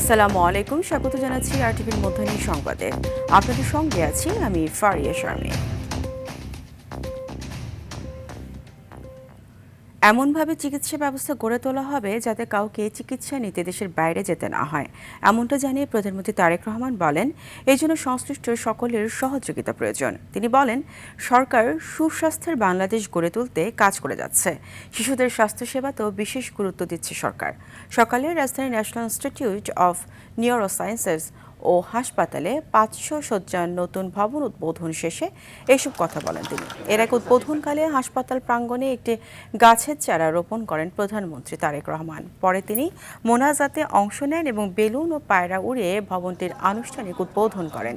আসসালামু আলাইকুম, স্বাগত জানাচ্ছি আরটিভির মধ্যাহ্ন সংবাদে। আপনাদের সঙ্গে আছি আমি ফারিয়া শারমিন। এমনভাবে চিকিৎসা ব্যবস্থা গড়ে তোলা হবে যাতে কাউকে চিকিৎসা নিতে দেশের বাইরে যেতে না হয়, এমনটা জানিয়ে প্রধানমন্ত্রী তারেক রহমান বলেন এই জন্য সংশ্লিষ্ট সকলের সহযোগিতা প্রয়োজন। তিনি বলেন সরকার সুস্বাস্থ্যের বাংলাদেশ গড়ে তুলতে কাজ করে যাচ্ছে। শিশুদের স্বাস্থ্যসেবাতেও বিশেষ গুরুত্ব দিচ্ছে সরকার। সকালে রাজধানীর ন্যাশনাল ইনস্টিটিউট অফ নিউরোসায়েন্সেস ও হাসপাতালে 500 শয্যার নতুন ভবন উদ্বোধন শেষে এসব কথা বলেন তিনি। এর এক উদ্বোধনকালে হাসপাতাল প্রাঙ্গণে একটি গাছের চারা রোপণ করেন প্রধানমন্ত্রী তারেক রহমান। পরে তিনি মোনাজাতে অংশ নেন এবং বেলুন ও পায়রা উড়িয়ে ভবনটির আনুষ্ঠানিক উদ্বোধন করেন।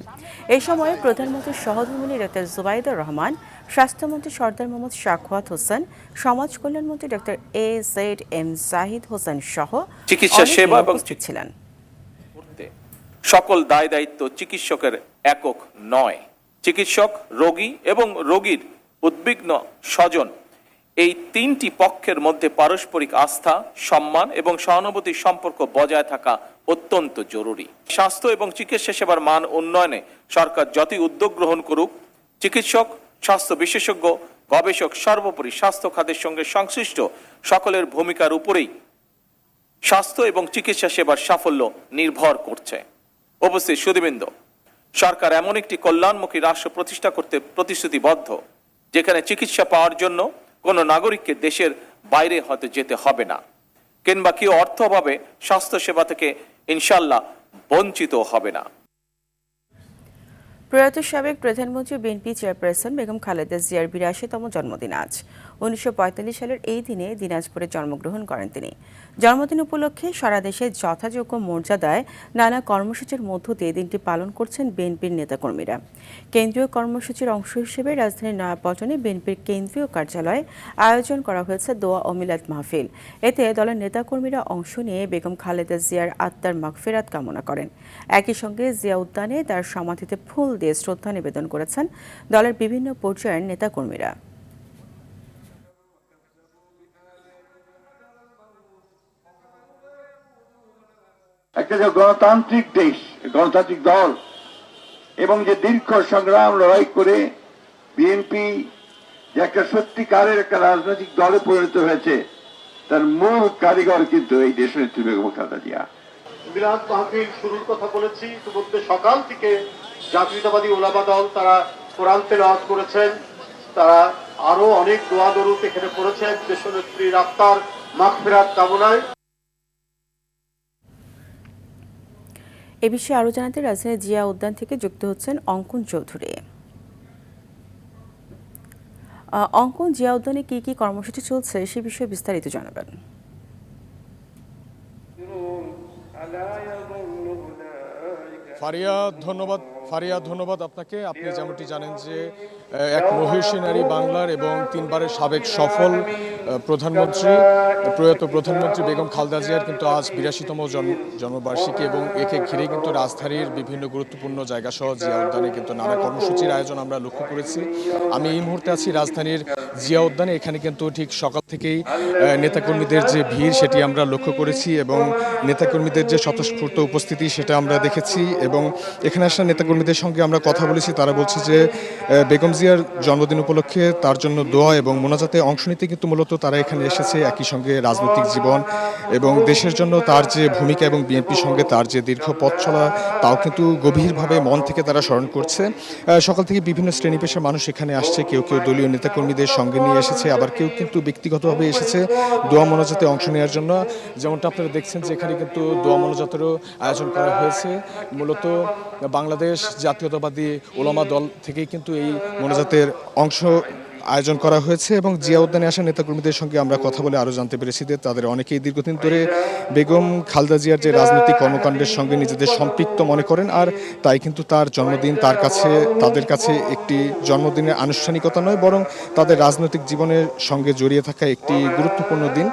এই সময় প্রধানমন্ত্রীর সহধর্মিণী ডক্টর জুবাইদুর রহমান, স্বাস্থ্যমন্ত্রী সরদার মোহাম্মদ শাখাওয়াত হোসেন, সমাজ কল্যাণমন্ত্রী ডক্টর AZM জাহিদ হোসেন সহ চিকিৎসা সেবা এবং উপস্থিত ছিলেন। সকল দায় দায়িত্ব চিকিৎসকের একক নয়। চিকিৎসক, রোগী এবং রোগীর উদ্বিগ্ন স্বজন, এই তিনটি পক্ষের মধ্যে পারস্পরিক আস্থা, সম্মান এবং সহানুভূতির সম্পর্ক বজায় থাকা অত্যন্ত জরুরি। স্বাস্থ্য এবং চিকিৎসা সেবার মান উন্নয়নে সরকার যতই উদ্যোগ গ্রহণ করুক, চিকিৎসক, স্বাস্থ্য বিশেষজ্ঞ, গবেষক, সর্বোপরি স্বাস্থ্য খাতের সঙ্গে সংশ্লিষ্ট সকলের ভূমিকার উপরেই স্বাস্থ্য এবং চিকিৎসা সেবার সাফল্য নির্ভর করছে। উপস্থিত সুধীবৃন্দ, সরকার এমন একটি কল্যাণমুখী রাষ্ট্র প্রতিষ্ঠা করতে প্রতিশ্রুতিবদ্ধ যেখানে চিকিৎসা পাওয়ার জন্য কোনো নাগরিককে দেশের বাইরে হতে যেতে হবে না, কিংবা কেউ অর্থ অভাবে স্বাস্থ্য সেবা থেকে ইনশাল্লাহ বঞ্চিত হবে না। প্রয়াত সাবেক প্রধানমন্ত্রী বিএনপি চেয়ারপারসন বেগম খালেদা জিয়ার ৮২তম জন্মদিন আজ। ১৯৪৫ সালের এই দিনে দিনাজপুরে জন্মগ্রহণ করেন তিনি। জন্মদিন উপলক্ষে সারা দেশে যথাযোগ্য মর্যাদায় নানা কর্মসূচির মধ্য দিয়ে দিনটি পালন করছেন বিএনপির নেতাকর্মীরা। কেন্দ্রীয় কর্মসূচির অংশ হিসেবে রাজধানীর নয়াপল্টনে বিএনপির কেন্দ্রীয় কার্যালয়ে আয়োজন করা হয়েছে দোয়া ও মিলাদ মাহফিল। এতে দলের নেতাকর্মীরা অংশ নিয়ে বেগম খালেদা জিয়ার আত্মার মাগফিরাত কামনা করেন। একই সঙ্গে জিয়া উদ্যানে তার সমাধিতে ফুল দিয়ে শ্রদ্ধা নিবেদন করেছেন দলের বিভিন্ন পর্যায়ের নেতাকর্মীরা। একটা যে গণতান্ত্রিক দেশ, গণতান্ত্রিক দল এবং যে দীর্ঘ সংগ্রাম লড়াই করে বিএনপি যে একটা সত্যিকারের একটা রাজনৈতিক দলে পরিণত হয়েছে, তার মূল কারিগর কিন্তু এই দেশের নেত্রী বেগম খালেদা জিয়া। মিলাদ মাহফিল শুরুর কথা বলেছি, ইতিমধ্যে সকাল থেকে জাতীয়তাবাদী ওলামা দল তারা কোরআন তেলাওয়াত করেছেন, তারা আরো অনেক দোয়া দরুদ এখানে করেছেন দেশনেত্রীর আত্মার মাগফিরাত কামনায়। এ বিষয়ে আরো জানাতে রাজধানীর জিয়া উদ্যান থেকে যুক্ত হচ্ছেন অঙ্কন চৌধুরী। অঙ্কন, জিয়া উদ্যানে কি কি কর্মসূচি চলছে সে বিষয়ে বিস্তারিত জানাবেন। ফারিয়া, ধন্যবাদ আপনাকে। আপনি যেমনটি জানেন যে এক মহিষী নারী বাংলার এবং 3 বারের সাবেক সফল প্রধানমন্ত্রী, প্রয়াত প্রধানমন্ত্রী বেগম খালেদা জিয়ার কিন্তু আজ ৮২তম জন্মবার্ষিকী এবং একে ঘিরে কিন্তু রাজধানীর বিভিন্ন গুরুত্বপূর্ণ জায়গা সহ জিয়া উদ্যানে কিন্তু নানা কর্মসূচির আয়োজন আমরা লক্ষ্য করেছি। আমি এই মুহূর্তে আছি রাজধানীর জিয়া উদ্যানে। এখানে কিন্তু ঠিক সকাল থেকেই নেতাকর্মীদের যে ভিড় সেটি আমরা লক্ষ্য করেছি এবং নেতাকর্মীদের যে স্বতঃস্ফূর্ত উপস্থিতি সেটা আমরা দেখেছি এবং এখানে আসা নেতাকর্মীদের সঙ্গে আমরা কথা বলেছি। তারা বলছে যে বেগম জিয়ার জন্মদিন উপলক্ষে তার জন্য দোয়া এবং মোনাজাতে অংশ নিতে কিন্তু মূলত তারা এখানে এসেছে। একই সঙ্গে রাজনৈতিক জীবন এবং দেশের জন্য তার যে ভূমিকা এবং বিএনপির সঙ্গে তার যে দীর্ঘ পথ চলা তাও কিন্তু গভীরভাবে মন থেকে তারা স্মরণ করছে। সকাল থেকে বিভিন্ন শ্রেণী পেশার মানুষ এখানে আসছে, কেউ কেউ দলীয় নেতাকর্মীদের সঙ্গে নিয়ে এসেছে, আবার কেউ কিন্তু ব্যক্তিগতভাবে এসেছে দোয়া মোনাজাতে অংশ নেওয়ার জন্য। যেমনটা আপনারা দেখছেন যে এখানে কিন্তু দোয়া মোনাজাতেরও আয়োজন করা হয়েছে। মূলত বাংলাদেশ জাতীয়তাবাদী ওলামা দল থেকেই কিন্তু এই মোনাজাতের অংশ আয়োজন করা হয়েছে এবং জিয়া উদ্যানে আসা নেতাকর্মীদের সঙ্গে আমরা কথা বলে আরও জানতে পেরেছি যে তাদের অনেকেই দীর্ঘদিন ধরে বেগম খালেদা জিয়ার যে রাজনৈতিক কর্মকাণ্ডের সঙ্গে নিজেদের সম্পৃক্ত মনে করেন, আর তাই কিন্তু তার জন্মদিন তাদের কাছে একটি জন্মদিনের আনুষ্ঠানিকতা নয়, বরং তাদের রাজনৈতিক জীবনের সঙ্গে জড়িয়ে থাকা একটি গুরুত্বপূর্ণ দিন।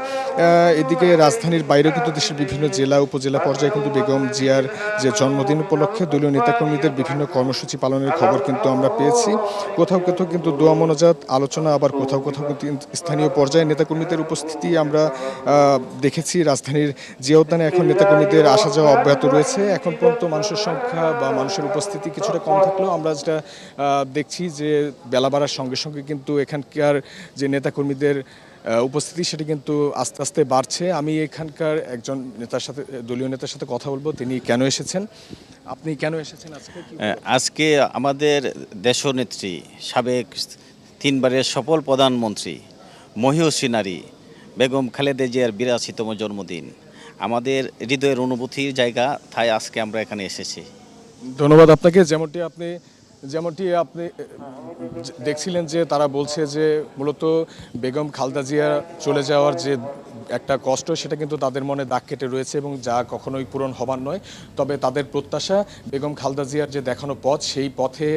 এদিকে রাজধানীর বাইরেও কিন্তু দেশের বিভিন্ন জেলা উপজেলা পর্যায়ে কিন্তু বেগম জিয়ার যে জন্মদিন উপলক্ষে দলীয় নেতাকর্মীদের বিভিন্ন কর্মসূচি পালনের খবর কিন্তু আমরা পেয়েছি। কোথাও কোথাও কিন্তু দোয়া মোনাজাত, আলোচনা, আবার কোথাও কোথাও কিন্তু স্থানীয় পর্যায়ে নেতাকর্মীদের উপস্থিতি আমরা দেখেছি। রাজধানীর জিয়া উদ্যানে এখন নেতাকর্মীদের আসা যাওয়া অব্যাহত রয়েছে। এখন পর্যন্ত মানুষের সংখ্যা বা মানুষের উপস্থিতি কিছুটা কম থাকলেও আমরা যেটা দেখছি যে বেলা বাড়ার সঙ্গে সঙ্গে কিন্তু এখানকার যে নেতাকর্মীদের উপস্থিতি সেটি কিন্তু আস্তে আস্তে বাড়ছে। আমি এখানকার একজন নেতার সাথে, দলীয় নেতার সাথে কথা বলবো, তিনি কেন এসেছেন, আপনি কেন এসেছেন আজকে? আজকে আমাদের দেশনেত্রী, সাবেক 3 বারের সফল প্রধানমন্ত্রী, মহিয়সী নারী বেগম খালেদা জিয়ার 82তম জন্মদিন। আমাদের হৃদয়ের অনুভূতির জায়গা, তাই আজকে আমরা এখানে এসেছি। ধন্যবাদ আপনাকে। যেমনটি আপনি দেখছিলেন যে তারা বলছে যে মূলত বেগম খালেদা জিয়া চলে যাওয়ার যে একটা কষ্ট, সেটা কিন্তু তাদের মনে দাগ কেটে রয়েছে এবং যা কখনোই পূরণ হবার নয়। তবে তাদের প্রত্যাশা বেগম খালেদা জিয়ার যে দেখানো পথ, সেই পথে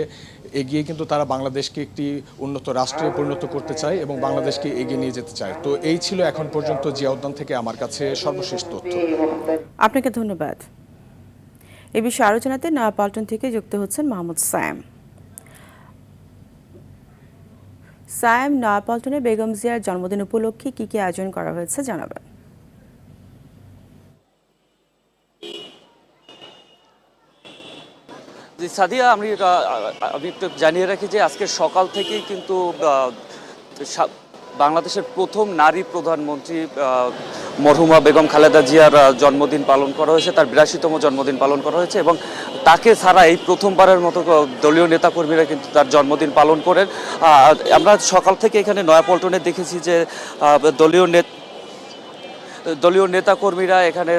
এগিয়ে কিন্তু তারা বাংলাদেশকে একটি উন্নত রাষ্ট্রে পরিণত করতে চায় এবং বাংলাদেশকে এগিয়ে নিয়ে যেতে চায়। তো এই ছিল এখন পর্যন্ত জিয়া উদ্যান থেকে আমার কাছে সর্বশেষ তথ্য। আপনাকে ধন্যবাদ। এ বিষয়ে আলোচনাতে নয়াপল্টন থেকে যুক্ত হচ্ছেন মাহমুদ সায়েম। সায়েম, নয়াপল্টনে বেগম জিয়ার জন্মদিন উপলক্ষে কি কি আয়োজন করা হয়েছে জানাবেন। জি সাদিয়া, আমি একটু জানিয়ে রাখি যে আজকে সকাল থেকেই কিন্তু বাংলাদেশের প্রথম নারী প্রধানমন্ত্রী মরহুমা বেগম খালেদা জিয়ার জন্মদিন পালন করা হয়েছে, তার 82তম জন্মদিন পালন করা হয়েছে এবং তাকে ছাড়া এই প্রথমবারের মতো দলীয় নেতাকর্মীরা কিন্তু তার জন্মদিন পালন করেন। আমরা সকাল থেকে এখানে নয়াপল্টনে দেখেছি যে দলীয় নেতাকর্মীরা এখানে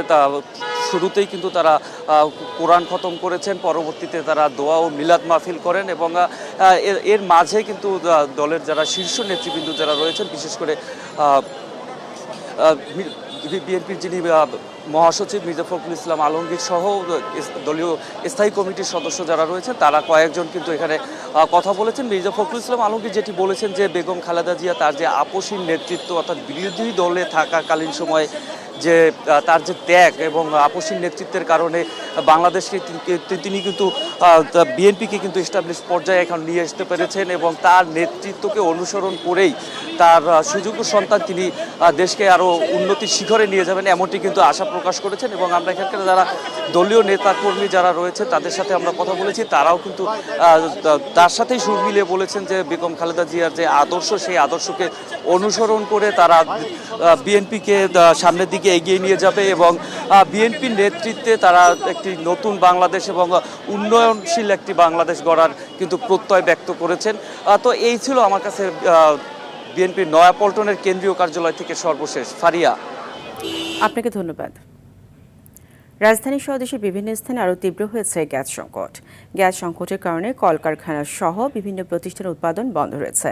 শুরুতেই কিন্তু তারা কোরআন খতম করেছেন, পরবর্তীতে তারা দোয়া ও মিলাদ মাহফিল করেন এবং এর মাঝে কিন্তু দলের যারা শীর্ষ নেতৃবৃন্দ যারা রয়েছেন, বিশেষ করে বিএনপির যিনি মহাসচিব মির্জা ফখরুল ইসলাম আলমগীর সহ দলীয় স্থায়ী কমিটির সদস্য যারা রয়েছেন, তারা কয়েকজন কিন্তু এখানে কথা বলেছেন। মির্জা ফখরুল ইসলাম আলমগীর যেটি বলেছেন যে বেগম খালেদা জিয়া তার যে আপসীন নেতৃত্ব, অর্থাৎ বিরোধী দলে থাকাকালীন সময়ে যে তার যে ত্যাগ এবং আপসীন নেতৃত্বের কারণে বাংলাদেশকে তিনি কিন্তু বিএনপিকে কিন্তু এস্টাবলিশ পর্যায়ে এখন নিয়ে আসতে পেরেছেন এবং তার নেতৃত্বকে অনুসরণ করেই তার সুযোগ্য সন্তান তিনি দেশকে আরও উন্নতির শিখরে নিয়ে যাবেন, এমনটি কিন্তু আশা প্রকাশ করেছেন। এবং আমরা এখানকার যারা দলীয় নেতাকর্মী যারা রয়েছে তাদের সাথে আমরা কথা বলেছি, তারাও কিন্তু তার সাথেই সুর মিলিয়ে বলেছেন যে বেগম খালেদা জিয়ার যে আদর্শ, সেই আদর্শকে অনুসরণ করে তারা বিএনপিকে সামনের দিকে এগিয়ে নিয়ে যাবে এবং বিএনপির নেতৃত্বে তারা একটি নতুন বাংলাদেশ এবং উন্নয়নশীল একটি বাংলাদেশ গড়ার কিন্তু প্রত্যয় ব্যক্ত করেছেন। তো এই ছিল আমার কাছে বিএনপির নয়াপল্টনের কেন্দ্রীয় কার্যালয় থেকে সর্বশেষ। ফারিয়া, আপনাকে ধন্যবাদ। রাজধানী সহ দেশের বিভিন্ন স্থানে আরও তীব্র হয়েছে গ্যাস সংকট। গ্যাস সংকটের কারণে কলকারখানা সহ বিভিন্ন প্রতিষ্ঠানের উৎপাদন বন্ধ রয়েছে।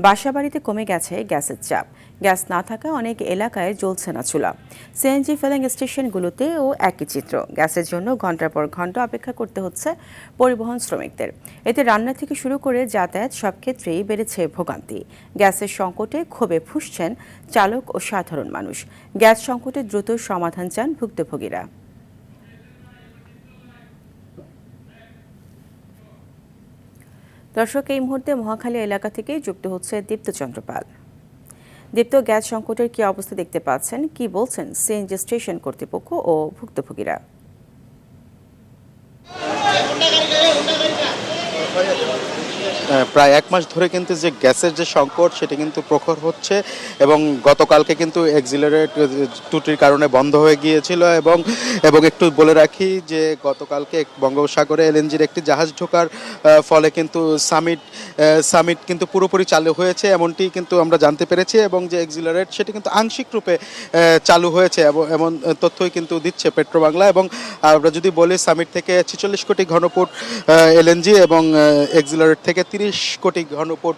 বাসাবাড়িতে কমে গেছে গ্যাসের চাপ। গ্যাস না থাকায় অনেক এলাকায় জ্বলছে না চুলা। সিএনজি ফিলিং স্টেশনগুলোতেও একই চিত্র। গ্যাসের জন্য ঘন্টার পর ঘন্টা অপেক্ষা করতে হচ্ছে পরিবহন শ্রমিকদের। এতে রান্না থেকে শুরু করে যাতায়াত সব ক্ষেত্রেই বেড়েছে ভোগান্তি। গ্যাসের সংকটে ক্ষোভে ফুঁসছেন চালক ও সাধারণ মানুষ। গ্যাস সংকটের দ্রুত সমাধান চান ভুক্তভোগীরা। দর্শক, এই মুহূর্তে মহাখালী এলাকা থেকে যুক্ত হচ্ছে দীপ্ত চন্দ্রপাল। দীপ্ত, গ্যাস সংকটের কি অবস্থা দেখতে পাচ্ছেন, কি বলছেন সিএনজি স্টেশন কর্তৃপক্ষ ও ভুক্তভোগীরা? প্রায় 1 মাস ধরে কিন্তু যে গ্যাসের যে সংকট সেটা কিন্তু প্রখর হচ্ছে এবং গতকালকে কিন্তু এক্সিলারেট ত্রুটির কারণে বন্ধ হয়ে গিয়েছিল এবং একটু বলে রাখি যে গতকালকে বঙ্গোপসাগরে এলএনজির একটি জাহাজ ঢোকার ফলে কিন্তু সামিট কিন্তু পুরোপুরি চালু হয়েছে, এমনটি কিন্তু আমরা জানতে পেরেছি এবং যে এক্সিলারেট সেটি কিন্তু আংশিক রূপে চালু হয়েছে এমন তথ্যই কিন্তু দিচ্ছে পেট্রোবাংলা। এবং আমরা যদি বলি সামিট থেকে 46 কোটি ঘনফুট এলএনজি এবং এক্সিলারেট থেকে 30 কোটি ঘনফুট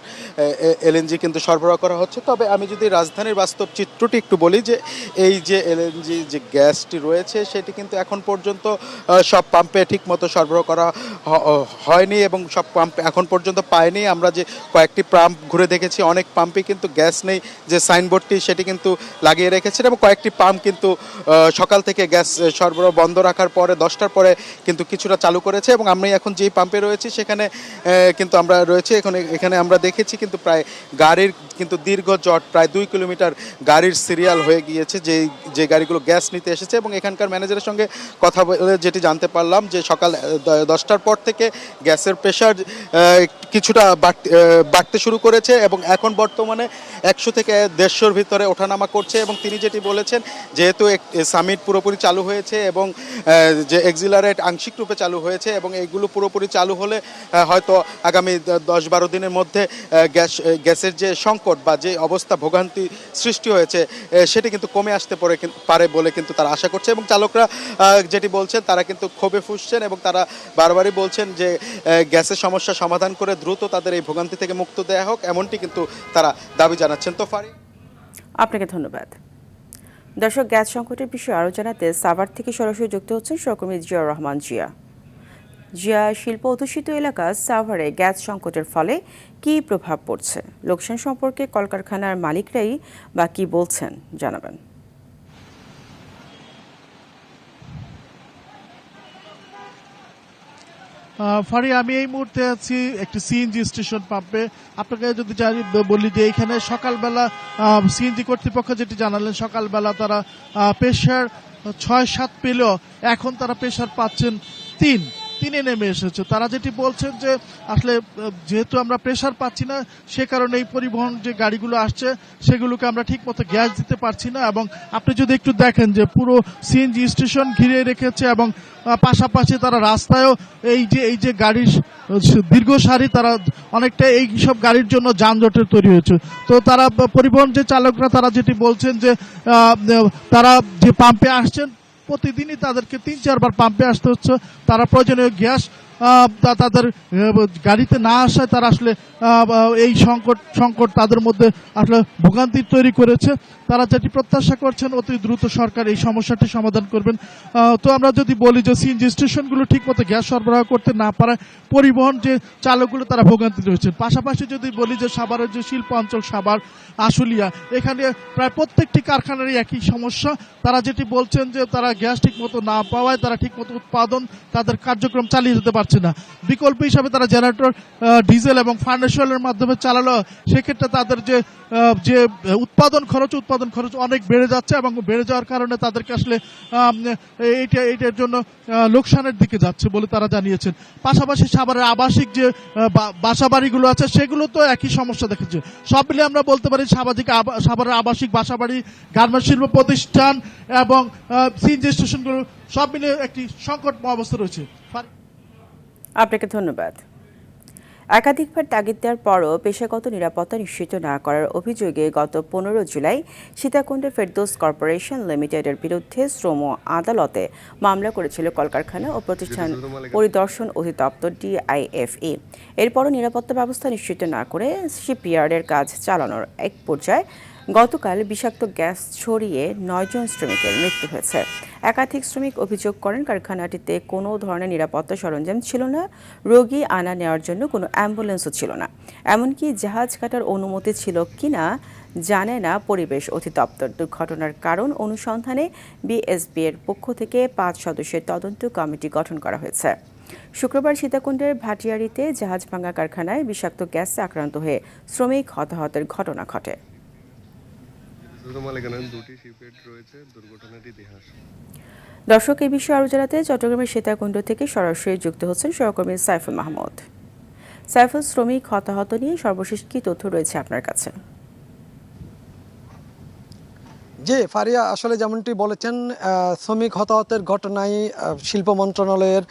এলএনজি কিন্তু সরবরাহ করা হচ্ছে। তবে আমি যদি রাজধানীর বাস্তব চিত্রটি একটু বলি যে এই যে এলএনজি যে গ্যাসটি রয়েছে সেটি কিন্তু এখন পর্যন্ত সব পাম্পে ঠিকমতো সরবরাহ করা হয়নি এবং সব পাম্প এখন পর্যন্ত পায়নি। আমরা যে কয়েকটি পাম্প ঘুরে দেখেছি, অনেক পাম্পে কিন্তু গ্যাস নেই, যে সাইনবোর্ডটি সেটি কিন্তু লাগিয়ে রেখেছে এবং কয়েকটি পাম্প কিন্তু সকাল থেকে গ্যাস সরবরাহ বন্ধ রাখার পরে 10টার পরে কিন্তু কিছুটা চালু করেছে এবং আমি এখন যেই পাম্পে রয়েছি সেখানে কিন্তু আমরা রয়েছে। এখানে আমরা দেখেছি কিন্তু প্রায় গাড়ির কিন্তু দীর্ঘ জট, প্রায় 2 কিলোমিটার গাড়ির সিরিয়াল হয়ে গিয়েছে যে গাড়িগুলো গ্যাস নিতে এসেছে। এবং এখানকার ম্যানেজারের সঙ্গে কথা বলে যেটি জানতে পারলাম যে সকাল 10টার পর থেকে গ্যাসের প্রেশার কিছুটা বাড়তে শুরু করেছে এবং এখন বর্তমানে 100 থেকে 150-র ভিতরে ওঠানামা করছে। এবং তিনি যেটি বলেছেন, যেহেতু সামিট পুরোপুরি চালু হয়েছে এবং যে এক্সিলারেট আংশিক রূপে চালু হয়েছে এবং এইগুলো পুরোপুরি চালু হলে হয়তো আগামী 10-12 দিনের মধ্যে গ্যাসের যে সংকট বা যে অবস্থা ভোগান্তি সৃষ্টি হয়েছে সেটি কিন্তু কমে আসতে পারে বলে কিন্তু তারা আশা করছে। এবং চালকরা যেটি বলছেন, তারা কিন্তু ক্ষোভে ফুঁসছেন এবং তারা বারবারই বলছেন যে গ্যাসের সমস্যা সমাধান করে দ্রুত তাদের এই ভোগান্তি থেকে মুক্ত দেওয়া হোক, এমনটি কিন্তু তারা দাবি জানাচ্ছেন। তো ফারি, আপনাকে ধন্যবাদ। দর্শক, গ্যাস সংকটের বিষয়ে আরও জানাতে সাভার থেকে সরাসরি যুক্ত হচ্ছেন সহকর্মী জিয়াউর রহমান। জিয়া, শিল্প অধ্যুষিত এলাকা সাভারে গ্যাস সংকটের ফলে কী প্রভাব পড়ছে, লোকসান সম্পর্কে কলকারখানার মালিকরাই বা কী বলছেন জানাবেন। ফারি, আমি এই মুহূর্তে আছি একটি সিএনজি স্টেশন পাম্পে। আপনাকে যদি বলি যে এখানে সকালবেলা সিএনজি কর্তৃপক্ষ যেটি জানালেন, সকালবেলা তারা প্রেশার 6-7 পেলেও এখন তারা প্রেশার পাচ্ছেন 3 নেমে এসেছে। তারা যেটি বলছেন যে আসলে যেহেতু আমরা প্রেশার পাচ্ছি না, সে কারণে এই পরিবহন যে গাড়িগুলো আসছে সেগুলোকে আমরা ঠিক মতো গ্যাস দিতে পারছি না। এবং আপনি যদি একটু দেখেন যে পুরো সিএনজি স্টেশন ঘিরে রেখেছে এবং পাশাপাশি তারা রাস্তায়ও এই যে গাড়ির দীর্ঘ সারি, তারা অনেকটা এই সব গাড়ির জন্য যানজটের তৈরি হয়েছে। তো তারা পরিবহন যে চালকরা তারা যেটি বলছেন যে তারা যে পাম্পে আসছেন প্রতিদিনই তাদেরকে 3-4 বার পাম্পে আসতে হচ্ছে। তারা প্রয়োজনীয় গ্যাস তাদের গাড়িতে না আসায় তারা আসলে এই সংকট তাদের মধ্যে আসলে ভোগান্তি তৈরি করেছে। তারা যেটি প্রত্যাশা করছেন অতি দ্রুত সরকার এই সমস্যাটি সমাধান করবেন। তো আমরা যদি বলি যে সিএনজি স্টেশনগুলো ঠিকমতো গ্যাস সরবরাহ করতে না পারায় পরিবহন যে চালকগুলো তারা ভোগান্তি রয়েছেন। পাশাপাশি যদি বলি যে সাভারের যে শিল্প অঞ্চল সাভার আশুলিয়া, এখানে প্রায় প্রত্যেকটি কারখানারই একই সমস্যা। তারা যেটি বলছেন যে তারা গ্যাস ঠিকমতো না পাওয়ায় তারা ঠিকমতো উৎপাদন তাদের কার্যক্রম চালিয়ে যেতে পারছে না। বিকল্প হিসাবে তারা জেনারেটর, ডিজেল এবং ফার্নেশনের মাধ্যমে চালালো, সেক্ষেত্রে তাদের যে উৎপাদন খরচ অনেক বেড়ে যাচ্ছে এবং বেড়ে যাওয়ার কারণে তাদেরকে আসলে এইটার জন্য লোকসানের দিকে যাচ্ছে বলে তারা জানিয়েছেন। পাশাপাশি সাভারের আবাসিক যে বাসা বাড়িগুলো আছে সেগুলো তো একই সমস্যা দেখেছে। সব মিলিয়ে আমরা বলতে পারি সাভারের আবাসিক বাসা বাড়ি, গার্মেন্টস শিল্প প্রতিষ্ঠান এবং সিএনজি স্টেশনগুলো সব মিলিয়ে একটি সংকটময় অবস্থা রয়েছে। আপনাকে ধন্যবাদ। একাধিকবার তাগিদ দেওয়ার পরও পেশাগত নিরাপত্তা নিশ্চিত না করার অভিযোগে গত 15 জুলাই সীতাকুণ্ডের ফেরদৌস কর্পোরেশন লিমিটেডের বিরুদ্ধে শ্রম আদালতে মামলা করেছিল কলকারখানা ও প্রতিষ্ঠান পরিদর্শন অধিদপ্তর DIFE। এরপরও নিরাপত্তা ব্যবস্থা নিশ্চিত না করে শিপইয়ার্ডের কাজ চালানোর এক পর্যায়ে গতকাল বিষাক্ত গ্যাস ছড়িয়ে 9 জন শ্রমিকের মৃত্যু হয়েছে। একাধিক শ্রমিক অভিযোগ করেন কারখানাটিতে কোনো ধরনের নিরাপত্তা সরঞ্জাম ছিল না, রোগী আনা নেওয়ার জন্য কোনো অ্যাম্বুলেন্সও ছিল না, এমনকি জাহাজ কাটার অনুমতি ছিল কিনা জানে না পরিবেশ অধিদপ্তর। দুর্ঘটনার কারণ অনুসন্ধানে BSB এর পক্ষ থেকে 5 সদস্যের তদন্ত কমিটি গঠন করা হয়েছে। শুক্রবার সীতাকুণ্ডের ভাটিয়ারিতে জাহাজ ভাঙা কারখানায় বিষাক্ত গ্যাসে আক্রান্ত হয়ে শ্রমিক হতাহতের ঘটনা ঘটে। দর্শক, এই বিষয়ে আরও জানাতে চট্টগ্রামের সীতাকুণ্ড থেকে সরাসরি যুক্ত হচ্ছেন সহকর্মী সাইফুল মাহমুদ। সাইফুল, শ্রমিক হতাহত নিয়ে সর্বশেষ কি তথ্য রয়েছে আপনার কাছে? জি ফারিয়া, আসলে যেমনটি বলেছেন, শ্রমিক হতাহতের ঘটনায় শিল্প মন্ত্রণালয়ের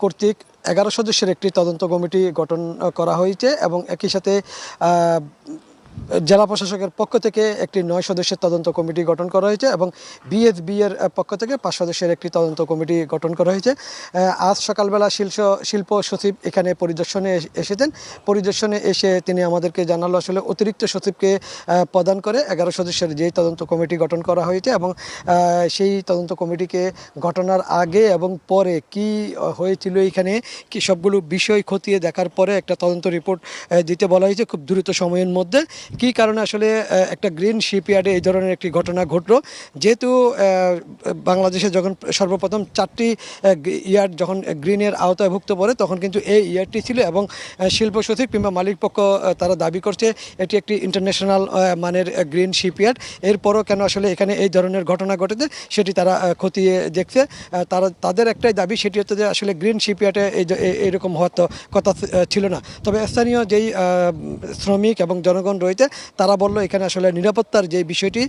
কর্তৃক 11 সদস্যের একটি তদন্ত কমিটি গঠন করা হয়েছে এবং একই সাথে জেলা প্রশাসকের পক্ষ থেকে একটি 9 সদস্যের তদন্ত কমিটি গঠন করা হয়েছে এবং BSB এর পক্ষ থেকে 5 সদস্যের একটি তদন্ত কমিটি গঠন করা হয়েছে। আজ সকালবেলা শিল্প সচিব এখানে পরিদর্শনে এসেছেন। পরিদর্শনে এসে তিনি আমাদেরকে জানালো আসলে অতিরিক্ত সচিবকে প্রদান করে 11 সদস্যের যেই তদন্ত কমিটি গঠন করা হয়েছে এবং সেই তদন্ত কমিটিকে ঘটনার আগে এবং পরে কি হয়েছিল এখানে কি সবগুলো বিষয় খতিয়ে দেখার পরে একটা তদন্ত রিপোর্ট দিতে বলা হয়েছে খুব দ্রুত সময়ের মধ্যে। কী কারণে আসলে একটা গ্রিন শিপইয়ার্ডে এই ধরনের একটি ঘটনা ঘটলো। যেহেতু বাংলাদেশে যখন সর্বপ্রথম 4টি ইয়ার্ড যখন গ্রিনের আওতাভুক্ত পড়ে তখন কিন্তু এই ইয়ার্ডটি ছিল এবং শিল্প সচিব কিংবা মালিক পক্ষ তারা দাবি করছে এটি একটি ইন্টারন্যাশনাল মানের গ্রিন শিপইয়ার্ড। এরপরও কেন আসলে এখানে এই ধরনের ঘটনা ঘটেছে সেটি তারা খতিয়ে দেখছে। তাদের একটাই দাবি, সেটি হচ্ছে যে আসলে গ্রিন শিপইয়ার্ডে এইরকম হওয়ার তো কথা ছিল না। তবে স্থানীয় যেই শ্রমিক এবং জনগণ রয়েছে তারা বলল এখানে আসলে নিরাপত্তার যে বিষয়টি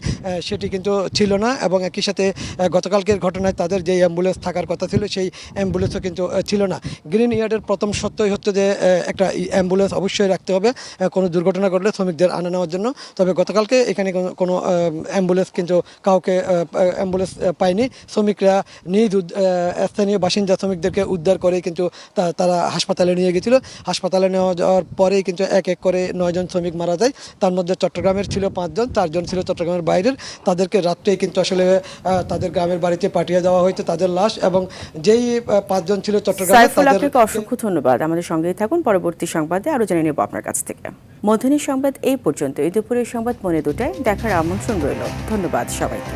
সেটি কিন্তু ছিল না এবং একই সাথে গতকালকের ঘটনায় তাদের যেই অ্যাম্বুলেন্স থাকার কথা ছিল সেই অ্যাম্বুলেন্সও কিন্তু ছিল না। গ্রিন ইয়ার্ডের প্রথম সত্যই হচ্ছে যে একটা অ্যাম্বুলেন্স অবশ্যই রাখতে হবে কোনো দুর্ঘটনা ঘটলে শ্রমিকদের আনা নেওয়ার জন্য। তবে গতকালকে এখানে কোনো অ্যাম্বুলেন্স কিন্তু কাউকে অ্যাম্বুলেন্স পায়নি। শ্রমিকরা নিজ স্থানীয় বাসিন্দা শ্রমিকদেরকে উদ্ধার করে কিন্তু তারা হাসপাতালে নিয়ে গেছিল। হাসপাতালে নেওয়া যাওয়ার পরেই কিন্তু এক এক করে 9 জন শ্রমিক মারা যায়। তার মধ্যে চট্টগ্রামের ছিল 5 জন, 4 জন ছিল চট্টগ্রামের বাইরের। তাদেরকে রাত্রেই কিন্তু আসলে তাদের গ্রামের বাড়িতে পাঠিয়ে দেওয়া হয়েছে তাদের লাশ, এবং যেই 5 জন ছিল চট্টগ্রামে সাইফুল, আপনাকে অসংখ্য ধন্যবাদ। আমাদের সঙ্গেই থাকুন, পরবর্তী সংবাদে আরো জেনে নেব আপনার কাছ থেকে। মধ্যাহ্নের সংবাদ এই পর্যন্ত। এই দুপুরের সংবাদ পৌনে 2টায় দেখার আমন্ত্রণ রইল। ধন্যবাদ সবাইকে।